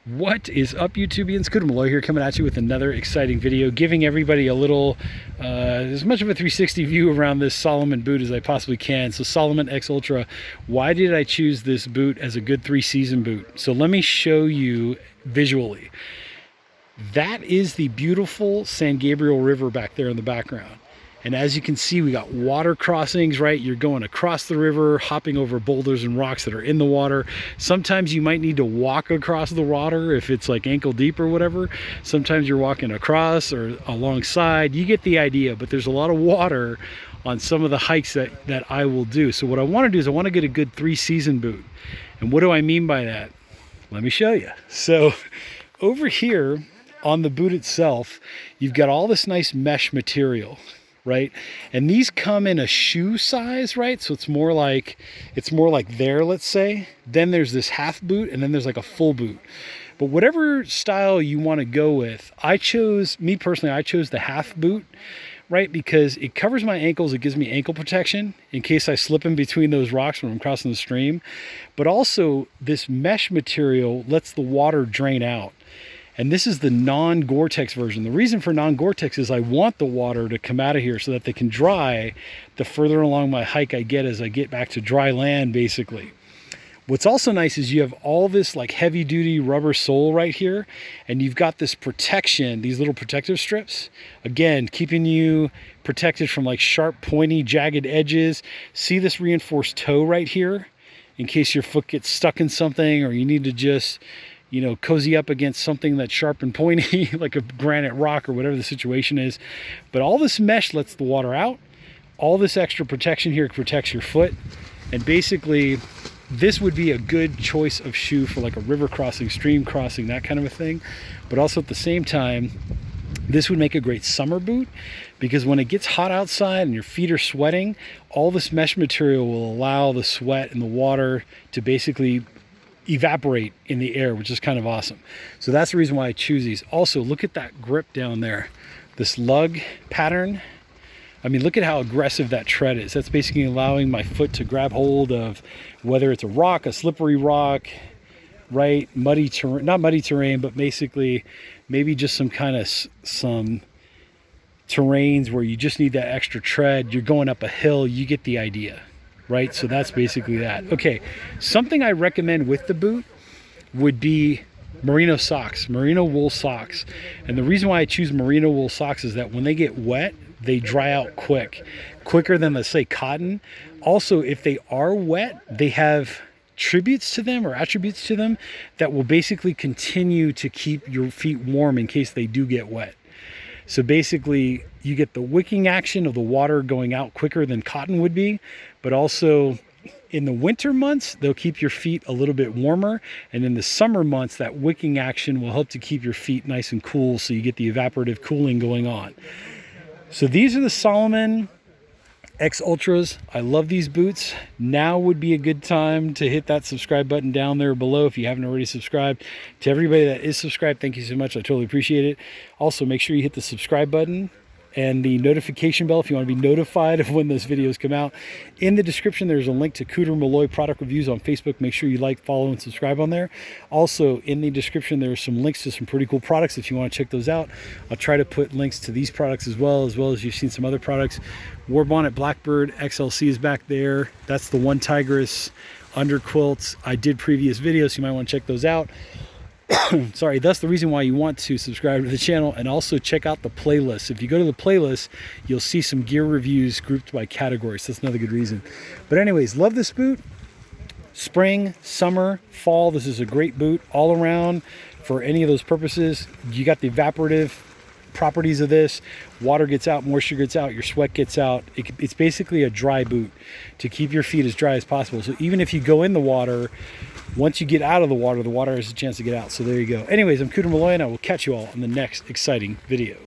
What is up, YouTubians? Scooter Malloy here, coming at you with another exciting video, giving everybody a little, as much of a 360 view around this Salomon boot as I possibly can. So Salomon X Ultra, why did I choose this boot as a good 3-season boot? So let me show you visually. That is the beautiful San Gabriel River back there in the background. And as you can see, we got water crossings, right? You're going across the river, hopping over boulders and rocks that are in the water. Sometimes you might need to walk across the water if it's like ankle deep or whatever. Sometimes you're walking across or alongside. You get the idea, but there's a lot of water on some of the hikes that I will do. So what I want to do is I want to get a good 3-season boot. And what do I mean by that? Let me show you. So over here on the boot itself, you've got all this nice mesh material, right? And these come in a shoe size, right? So it's more like there, let's say. Then there's this half boot, and then there's like a full boot. But whatever style you want to go with, me personally, I chose the half boot, right? Because it covers my ankles. It gives me ankle protection in case I slip in between those rocks when I'm crossing the stream. But also this mesh material lets the water drain out. And this is the non-Gore-Tex version. The reason for non-Gore-Tex is I want the water to come out of here so that they can dry the further along my hike I get as I get back to dry land, basically. What's also nice is you have all this like heavy duty rubber sole right here, and you've got this protection, these little protective strips, again, keeping you protected from like sharp, pointy, jagged edges. See this reinforced toe right here in case your foot gets stuck in something or you need to just, you know, cozy up against something that's sharp and pointy, like a granite rock or whatever the situation is. But all this mesh lets the water out. All this extra protection here protects your foot. And basically, this would be a good choice of shoe for like a river crossing, stream crossing, that kind of a thing. But also at the same time, this would make a great summer boot because when it gets hot outside and your feet are sweating, all this mesh material will allow the sweat and the water to basically evaporate in the air, which is kind of awesome. So that's the reason why I choose these. Also, look at that grip down there, this lug pattern. I mean, look at how aggressive that tread is. That's basically allowing my foot to grab hold of whether it's a rock, a slippery rock, right? Muddy terrain, not muddy terrain, but basically maybe just some terrains where you just need that extra tread. You're going up a hill, you get the idea. Right, so that's basically that. Okay, something I recommend with the boot would be merino socks, merino wool socks. And the reason why I choose merino wool socks is that when they get wet, they dry out quicker than, let's say, cotton. Also, if they are wet, they have attributes to them that will basically continue to keep your feet warm in case they do get wet. So basically, you get the wicking action of the water going out quicker than cotton would be, but also in the winter months, they'll keep your feet a little bit warmer. And in the summer months, that wicking action will help to keep your feet nice and cool so you get the evaporative cooling going on. So these are the Salomon X Ultras. I love these boots. Now would be a good time to hit that subscribe button down there below if you haven't already subscribed. To everybody that is subscribed, thank you so much. I totally appreciate it. Also, make sure you hit the subscribe button and the notification bell if you want to be notified of when those videos come out. In the description, there's a link to Scooter Malloy product reviews on Facebook. Make sure you like, follow, and subscribe on there. Also, in the description, there's some links to some pretty cool products if you want to check those out. I'll try to put links to these products as well as you've seen some other products. War Bonnet Blackbird XLC is back there. That's the One Tigress Underquilt. I did previous videos, so you might want to check those out. Sorry, that's the reason why you want to subscribe to the channel, and also check out the playlist. If you go to the playlist, you'll see some gear reviews grouped by categories. So that's another good reason. But anyways, love this boot. Spring, summer, fall, this is a great boot all around for any of those purposes. You got the evaporative properties of this. Water gets out, moisture gets out, your sweat gets out. It's basically a dry boot to keep your feet as dry as possible. So even if you go in the water, once you get out of the water has a chance to get out. So there you go. Anyways, I'm Scooter Malloy, and I will catch you all in the next exciting video.